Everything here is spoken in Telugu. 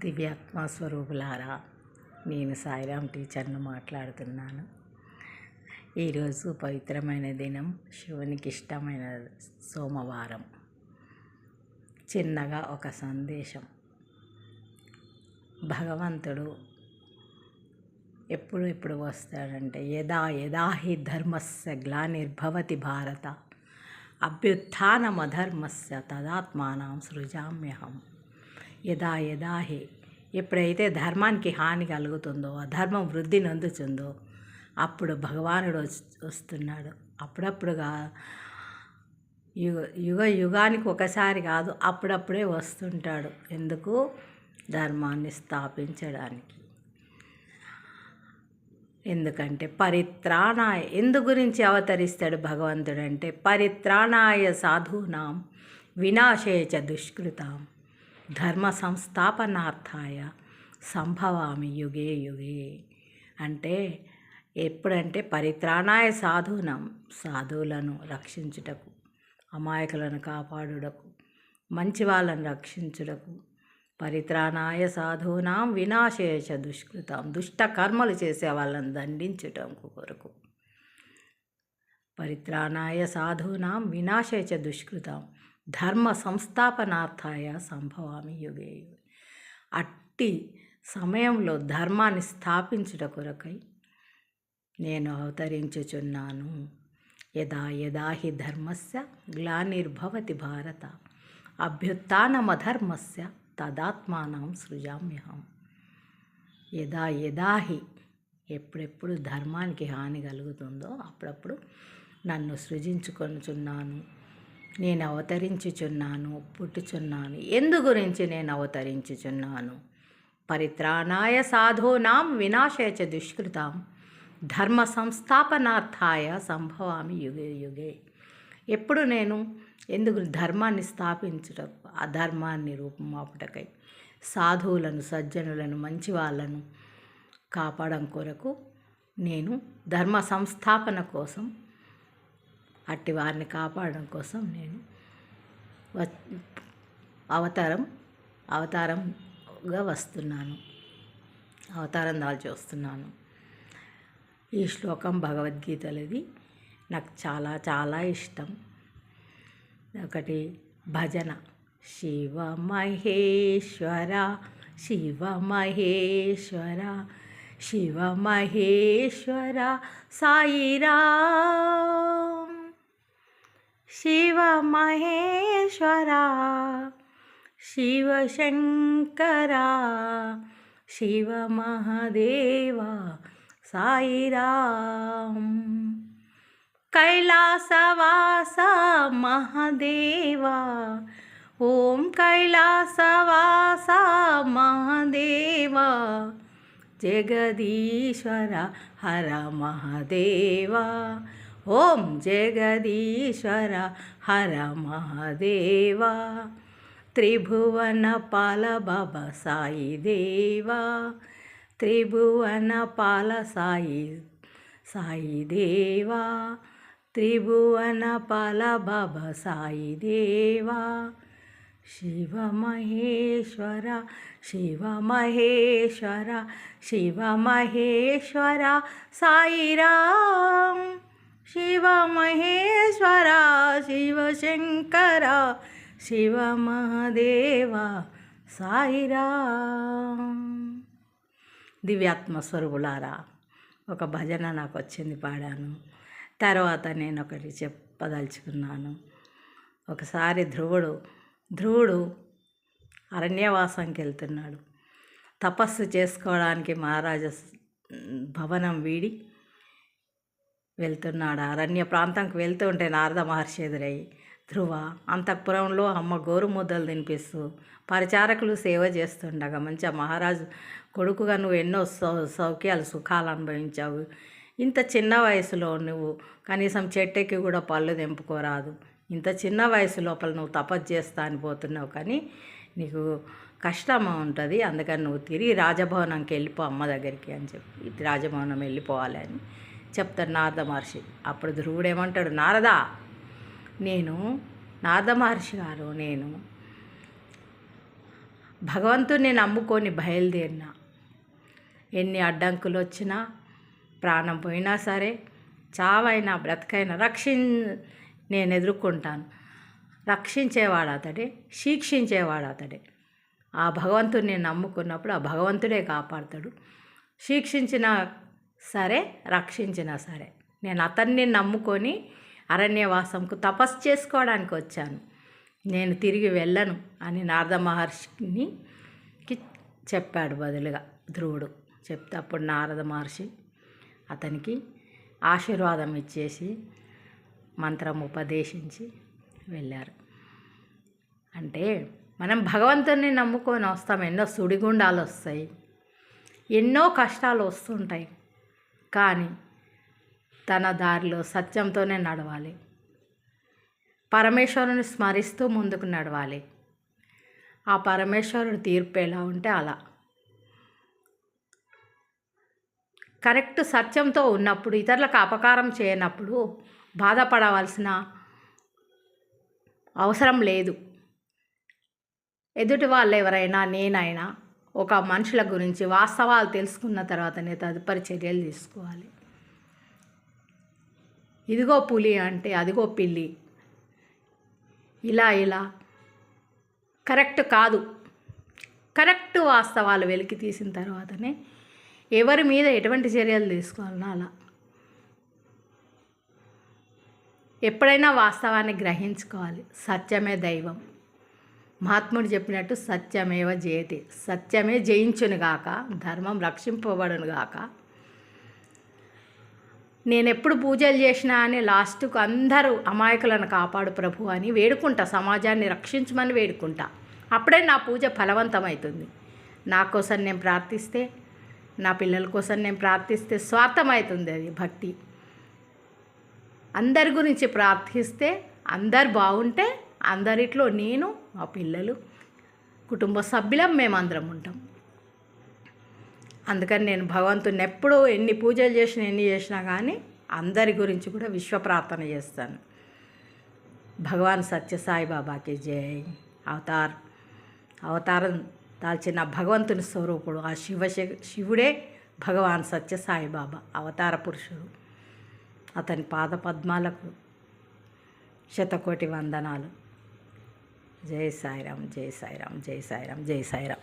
దివ్యాత్మ స్వరూపులారా, నేను సాయిరామ్ టీచర్ను మాట్లాడుతున్నాను. ఈరోజు పవిత్రమైన దినం, శివునికి ఇష్టమైన సోమవారం. చిన్నగా ఒక సందేశం. భగవంతుడు ఎప్పుడు వస్తాడంటే, యదా యదా హి ధర్మస్య గ్లానిర్భవతి భారత అభ్యుత్థానమధర్మస్య తదాత్మానం సృజామ్యహం. యదా యదా హి, ఎప్పుడైతే ధర్మానికి హాని కలుగుతుందో, అధర్మం వృద్ధి నొందుతుందో, అప్పుడు భగవానుడు వస్తున్నాడు. అప్పుడప్పుడుగా యుగానికి ఒకసారి కాదు, అప్పుడప్పుడే వస్తుంటాడు. ఎందుకు? ధర్మాన్ని స్థాపించడానికి. ఎందుకంటే పరిత్రాణాయ, ఎందు గురించి అవతరిస్తాడు భగవంతుడు అంటే, పరిత్రాణాయ సాధూనాం వినాశేయ చ దుష్కృతాం ధర్మ సంస్థాపనార్థాయ సంభవామి యుగే యుగే. అంటే ఎప్పుడంటే పరిత్రాణాయ సాధూనాం, సాధువులను రక్షించుటకు, అమాయకులను కాపాడుటకు, మంచి వాళ్ళను రక్షించుటకు, పరిత్రాణాయ సాధూనాం వినాశేయ చ దుష్కృతాం, దుష్ట కర్మలు చేసే వాళ్ళని దండించటం కొరకు. పరిత్రాణాయ సాధూనాం వినాశేయ చ దుష్కృతాం ధర్మ సంస్థాపనార్థాయ సంభవామి యుగే యుగే. అట్టి సమయంలో ధర్మాన్ని స్థాపించుట కొరకై నేను అవతరించుచున్నాను. యదా యదా హి ధర్మస్య గ్లానిర్భవతి భారత అభ్యుత్థానమధర్మస్య తదాత్మానం సృజామ్యహం. యదా యదా హి, ఎప్పుడెప్పుడు ధర్మానికి హాని కలుగుతుందో అప్పుడప్పుడు నన్ను సృజించుకొనుచున్నాను, నేను అవతరించుచున్నాను, పుట్టుచున్నాను. ఎందు గురించి నేను అవతరించుచున్నాను? పరిత్రాణాయ సాధూనాం వినాశేయ చ దుష్కృతాం ధర్మ సంస్థాపనార్థాయ సంభవామి యుగే యుగే. ఎప్పుడు నేను ఎందుకు? ధర్మాన్ని స్థాపించుటకు, అధర్మాన్ని రూపుమాపుటకై, సాధువులను, సజ్జనులను, మంచి వాళ్ళను కాపాడడం కొరకు, నేను ధర్మ సంస్థాపన కోసం, అట్టి వారిని కాపాడడం కోసం నేను అవతారంగా వస్తున్నాను, అవతారం దాల్చి వస్తున్నాను. ఈ శ్లోకం భగవద్గీతలది. నాకు చాలా చాలా ఇష్టం. ఒకటి భజన. శివ మహేశ్వర శివ మహేశ్వర శివ మహేశ్వర సాయిరామ్. శివ మహేశ్వర శివ శంకర శివ మహాదేవ సాయిరామ్. కైలాసవాస మహాదేవ ఓం కైలాసవాస మహాదేవ జగదీశ్వర హర మహాదేవ ఓం జగదీశ్వర హర మహాదేవ. త్రిభువన పాల బాబా సాయి దేవా, త్రిభువన పాల సాయి సాయి దేవా, త్రిభువన పాల బాబా సాయి దేవా. శివ మహేశ్వర శివ మహేశ్వర శివ మహేశ్వర సాయిరామ్. శివ మహేశ్వర శివ శంకర శివ మహాదేవ సాయిరామ్. దివ్యాత్మ స్వరూపులారా, ఒక భజన నాకు వచ్చింది, పాడాను. తర్వాత నేను ఒకటి చెప్పదలుచుకున్నాను. ఒకసారి ధ్రువుడు అరణ్యవాసంకి వెళ్తున్నాడు. తపస్సు చేసుకోవడానికి మహారాజా భవనం వీడి వెళ్తున్నాడు. అరణ్య ప్రాంతంకి వెళ్తూ ఉంటే నారద మహర్షి ఎదురయ్యి, ధ్రువ, అంతఃపురంలో అమ్మ గోరు ముద్దలు తినిపిస్తూ పరిచారకులు సేవ చేస్తుండగా మంచిగా మహారాజు కొడుకుగా నువ్వు ఎన్నో సౌఖ్యాలు సుఖాలు అనుభవించావు. ఇంత చిన్న వయసులో నువ్వు కనీసం చెట్టెక్కి కూడా పళ్ళు తెంపుకోరాదు. ఇంత చిన్న వయసు లోపల నువ్వు తపస్సు చేస్తా అని పోతున్నావు, కానీ నీకు కష్టం ఉంటుంది. అందుకని నువ్వు తిరిగి రాజభవనంకి వెళ్ళిపో అమ్మ దగ్గరికి అని చెప్పి, రాజభవనం వెళ్ళిపోవాలి అని చెప్తాడు నారద మహర్షి. అప్పుడు ధ్రువుడు ఏమంటాడు, నారద మహర్షి గారు, నేను భగవంతుని నమ్ముకొని బయలుదేరిన ఎన్ని అడ్డంకులు వచ్చినా ప్రాణం పోయినా సరే చావైనా బ్రతకైనా నేను ఎదుర్కొంటాను. రక్షించేవాడు అతడే, శిక్షించేవాడు అతడే. ఆ భగవంతుడిని నమ్ముకున్నప్పుడు ఆ భగవంతుడే కాపాడుతాడు. శిక్షించినా సరే, రక్షించినా సరే. నేను అతన్ని నమ్ముకొని అరణ్యవాసంకు తపస్సు చేసుకోవడానికి వచ్చాను, నేను తిరిగి వెళ్ళను అని నారద మహర్షికి చెప్పాడు బదులుగా ధ్రువుడు. చెప్తే అప్పుడు నారద మహర్షి అతనికి ఆశీర్వాదం ఇచ్చేసి మంత్రం ఉపదేశించి వెళ్ళారు. అంటే మనం భగవంతుని నమ్ముకొని వస్తాం, ఎన్నో సుడిగుండాలు వస్తాయి, ఎన్నో కష్టాలు వస్తుంటాయి, కానీ తన దారిలో సత్యంతోనే నడవాలి. పరమేశ్వరుని స్మరిస్తూ ముందుకు నడవాలి. ఆ పరమేశ్వరుని తీర్పు ఎలా ఉంటే అలా. కరెక్ట్ సత్యంతో ఉన్నప్పుడు, ఇతరులకు అపకారం చేయనప్పుడు బాధపడవలసిన అవసరం లేదు. ఎదుటి వాళ్ళు ఎవరైనా, నేనైనా ఒక మనుషుల గురించి వాస్తవాలు తెలుసుకున్న తర్వాతనే తదుపరి చర్యలు తీసుకోవాలి. ఇదిగో పులి అంటే అదిగో పిల్లి, ఇలా కరెక్ట్ కాదు. కరెక్ట్ వాస్తవాలు వెలికి తీసిన తర్వాతనే ఎవరి మీద ఎటువంటి చర్యలు తీసుకోవాలన్నా అలా. ఎప్పుడైనా వాస్తవాన్ని గ్రహించుకోవాలి. సత్యమే దైవం. మహాత్ముడు చెప్పినట్టు సత్యమేవ జయతే, సత్యమే జయించునుగాక, ధర్మం రక్షింపబడునుగాక. నేను ఎప్పుడు పూజలు చేసినా అని లాస్ట్కు అందరూ అమాయకులను కాపాడు ప్రభు అని వేడుకుంటా, సమాజాన్ని రక్షించమని వేడుకుంటా. అప్పుడే నా పూజ ఫలవంతమవుతుంది. నా కోసం నేను ప్రార్థిస్తే, నా పిల్లల కోసం నేను ప్రార్థిస్తే స్వార్థమవుతుంది అది భక్తి. అందరి గురించి ప్రార్థిస్తే, అందరు బాగుంటే అందరిట్లో నేను, మా పిల్లలు, కుటుంబ సభ్యులం మేమందరం ఉంటాం. అందుకని నేను భగవంతుని ఎప్పుడూ ఎన్ని పూజలు చేసినా, ఎన్ని చేసినా కానీ అందరి గురించి కూడా విశ్వ ప్రార్థన చేస్తాను. భగవాన్ సత్యసాయిబాబాకి జై. అవతారం దాల్చిన భగవంతుని స్వరూపుడు ఆ శివుడే భగవాన్ సత్యసాయిబాబా అవతార పురుషుడు. అతని పాద పద్మాలకు శతకోటి వందనాలు. జై సాయిరాం, జై సాయిరాం, జై సాయిరాం, జై సాయిరాం.